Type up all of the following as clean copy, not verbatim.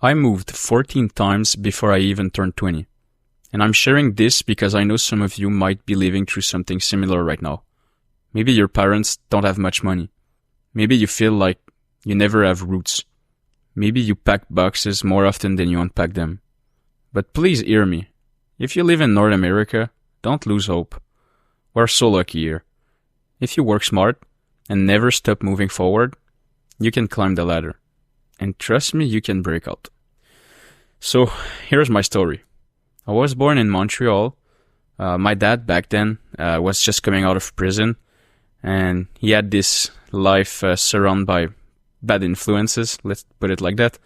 I moved 14 times before I even turned 20. And I'm sharing this because I know some of you might be living through something similar right now. Maybe your parents don't have much money. Maybe you feel like you never have roots. Maybe you pack boxes more often than you unpack them. But please hear me. If you live in North America, don't lose hope. We're so lucky here. If you work smart and never stop moving forward, you can climb the ladder. And trust me, you can break out. So, here's my story. I was born in Montreal. My dad back then was just coming out of prison, and he had this life surrounded by bad influences, let's put it like that.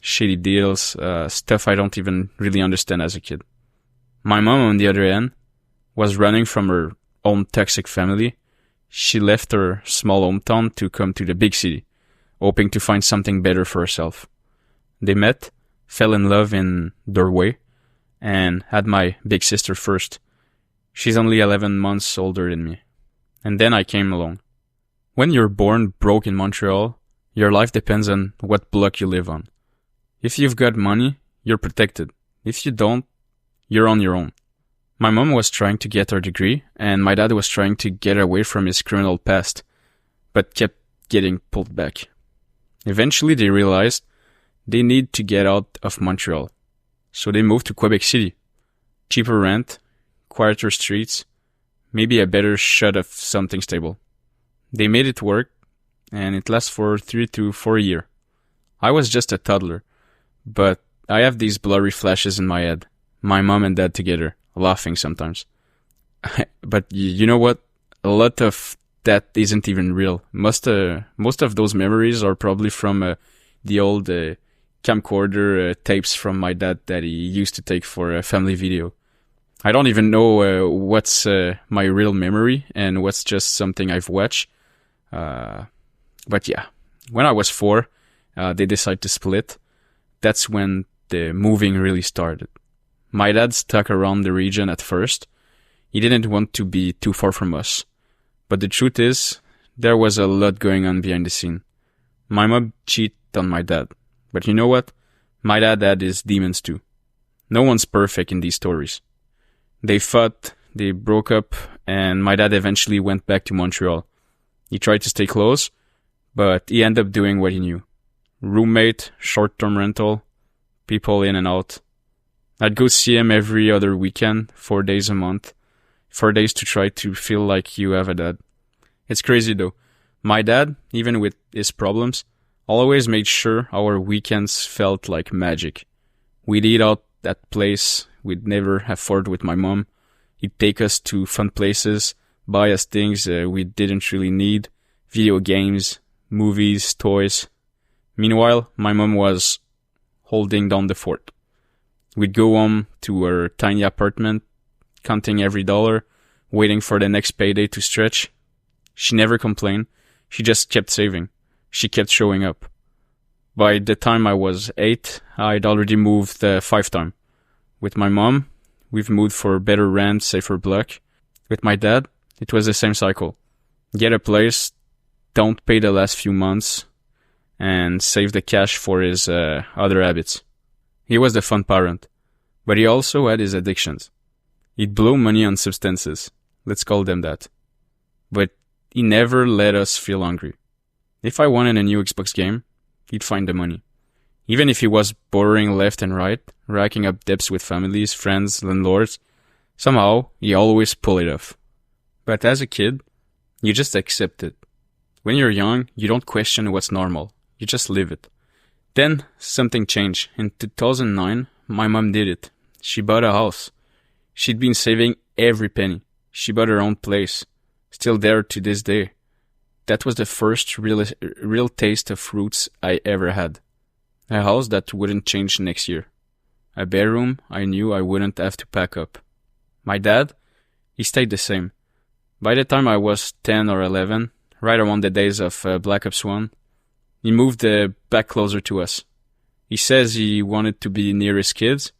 Shady deals, stuff I don't even really understand as a kid. My mom, on the other hand, was running from her own toxic family. She left her small hometown to come to the big city, hoping to find something better for herself. They met, fell in love in their way, and had my big sister first. She's only 11 months older than me. And then I came along. When you're born broke in Montreal, your life depends on what block you live on. If you've got money, you're protected. If you don't, you're on your own. My mom was trying to get her degree, and my dad was trying to get away from his criminal past, but kept getting pulled back. Eventually they realized they need to get out of Montreal. So they moved to Quebec City. Cheaper rent, quieter streets, maybe a better shot of something stable. They made it work, and it lasts for 3 to 4 years. I was just a toddler, but I have these blurry flashes in my head. My mom and dad together, laughing sometimes. But you know what? A lot of that isn't even real. Most of those memories are probably from the old camcorder tapes from my dad that he used to take for a family video. I don't even know what's my real memory and what's just something I've watched. But yeah, when I was 4, they decided to split. That's when the moving really started. My dad stuck around the region at first. He didn't want to be too far from us. But the truth is, there was a lot going on behind the scene. My mom cheated on my dad. But you know what? My dad had his demons too. No one's perfect in these stories. They fought, they broke up, and my dad eventually went back to Montreal. He tried to stay close, but he ended up doing what he knew. Roommate, short-term rental, people in and out. I'd go see him every other weekend, 4 days a month. 4 days to try to feel like you have a dad. It's crazy though. My dad, even with his problems, always made sure our weekends felt like magic. We'd eat out at place we'd never afford with my mom. He'd take us to fun places, buy us things we didn't really need, video games, movies, toys. Meanwhile, my mom was holding down the fort. We'd go home to her tiny apartment, counting every dollar, waiting for the next payday to stretch. She never complained. She just kept saving. She kept showing up. By the time I was 8, I'd already moved 5 times. With my mom, we've moved for better rent, safer block. With my dad, it was the same cycle. Get a place, don't pay the last few months, and save the cash for his other habits. He was the fun parent, but he also had his addictions. He'd blow money on substances, let's call them that. But he never let us feel hungry. If I wanted a new Xbox game, he'd find the money. Even if he was borrowing left and right, racking up debts with families, friends, landlords, somehow he always pulled it off. But as a kid, you just accept it. When you're young, you don't question what's normal. You just live it. Then something changed. In 2009, my mom did it. She bought a house. She'd been saving every penny. She bought her own place. Still there to this day. That was the first real taste of roots I ever had. A house that wouldn't change next year. A bedroom I knew I wouldn't have to pack up. My dad, he stayed the same. By the time I was 10 or 11, right around the days of Black Ops 1, he moved back closer to us. He says he wanted to be near his kids.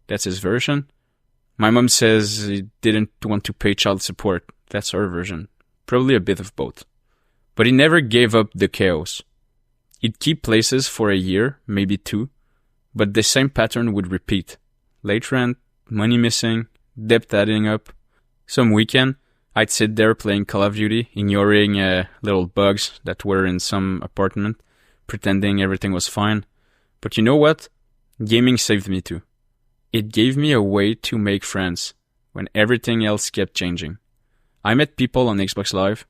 That's his version. My mom says he didn't want to pay child support. That's her version. Probably a bit of both. But he never gave up the chaos. He'd keep places for a year, maybe 2, but the same pattern would repeat. Late rent, money missing, debt adding up. Some weekend, I'd sit there playing Call of Duty, ignoring little bugs that were in some apartment, pretending everything was fine. But you know what? Gaming saved me too. It gave me a way to make friends when everything else kept changing. I met people on Xbox Live,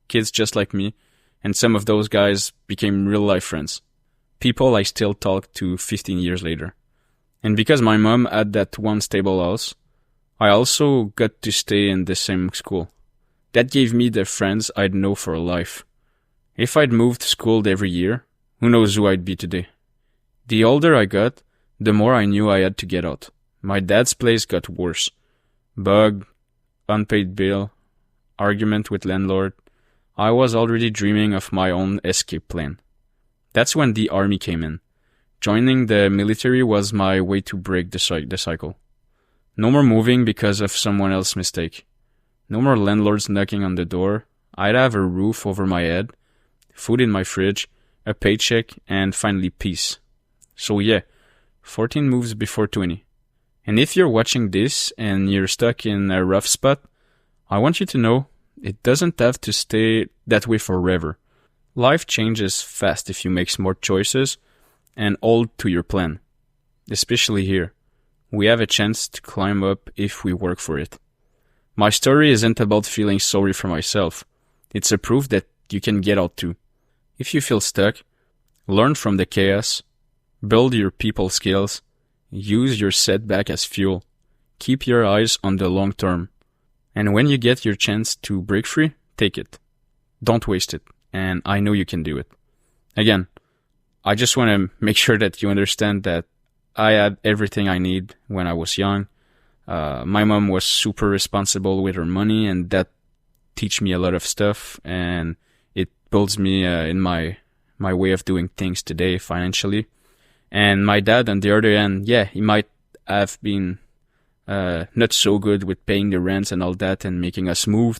kids just like me, and some of those guys became real-life friends. People I still talk to 15 years later. And because my mom had that one stable house, I also got to stay in the same school. That gave me the friends I'd know for life. If I'd moved to school every year, who knows who I'd be today. The older I got, the more I knew I had to get out. My dad's place got worse. Bug, unpaid bill, argument with landlord. I was already dreaming of my own escape plan. That's when the army came in. Joining the military was my way to break the cycle. No more moving because of someone else's mistake. No more landlords knocking on the door. I'd have a roof over my head, food in my fridge, a paycheck, and finally peace. So yeah, 14 moves before 20. And if you're watching this and you're stuck in a rough spot, I want you to know it doesn't have to stay that way forever. Life changes fast if you make smart choices and hold to your plan. Especially here. We have a chance to climb up if we work for it. My story isn't about feeling sorry for myself. It's a proof that you can get out too. If you feel stuck, learn from the chaos, build your people skills, use your setback as fuel, keep your eyes on the long term. And when you get your chance to break free, take it. Don't waste it. And I know you can do it. Again, I just want to make sure that you understand that I had everything I need when I was young. My mom was super responsible with her money, and that teach me a lot of stuff, and it builds me in my way of doing things today financially. And my dad, on the other hand, yeah, he might have been not so good with paying the rents and all that and making us move,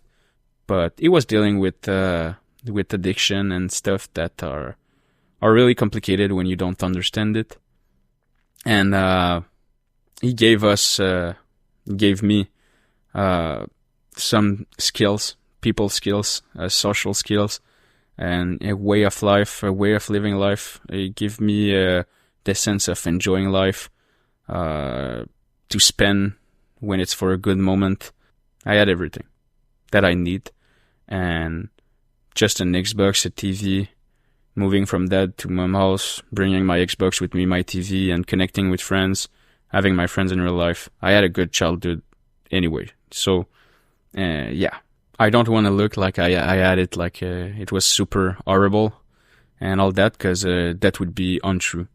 but he was dealing with addiction and stuff that are really complicated when you don't understand it. And he gave me some skills, people skills, social skills, and a way of life, a way of living life. He gave me the sense of enjoying life, to spend when it's for a good moment. I had everything that I need, and just an Xbox, a TV, moving from dad to mom house, bringing my Xbox with me, my TV, and connecting with friends, having my friends in real life. I had a good childhood anyway. So, yeah, I don't want to look like I had it like it was super horrible and all that, because that would be untrue.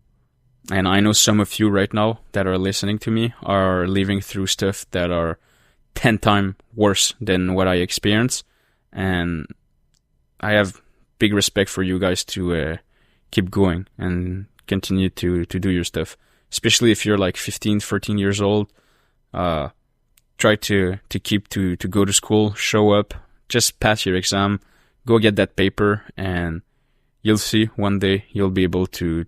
And I know some of you right now that are listening to me are living through stuff that are 10 times worse than what I experienced. And I have big respect for you guys to keep going and continue to do your stuff. Especially if you're like 15, 14 years old. Try to keep to go to school, show up, just pass your exam, go get that paper, and you'll see one day you'll be able to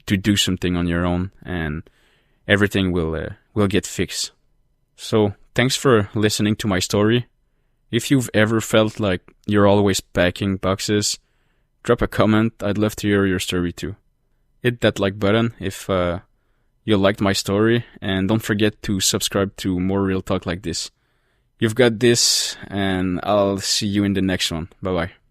do something on your own, and everything will get fixed. So thanks for listening to my story. If you've ever felt like you're always packing boxes, drop a comment. I'd love to hear your story too. Hit that like button if you liked my story, and don't forget to subscribe to more real talk like this. You've got this, and I'll see you in the next one. Bye bye.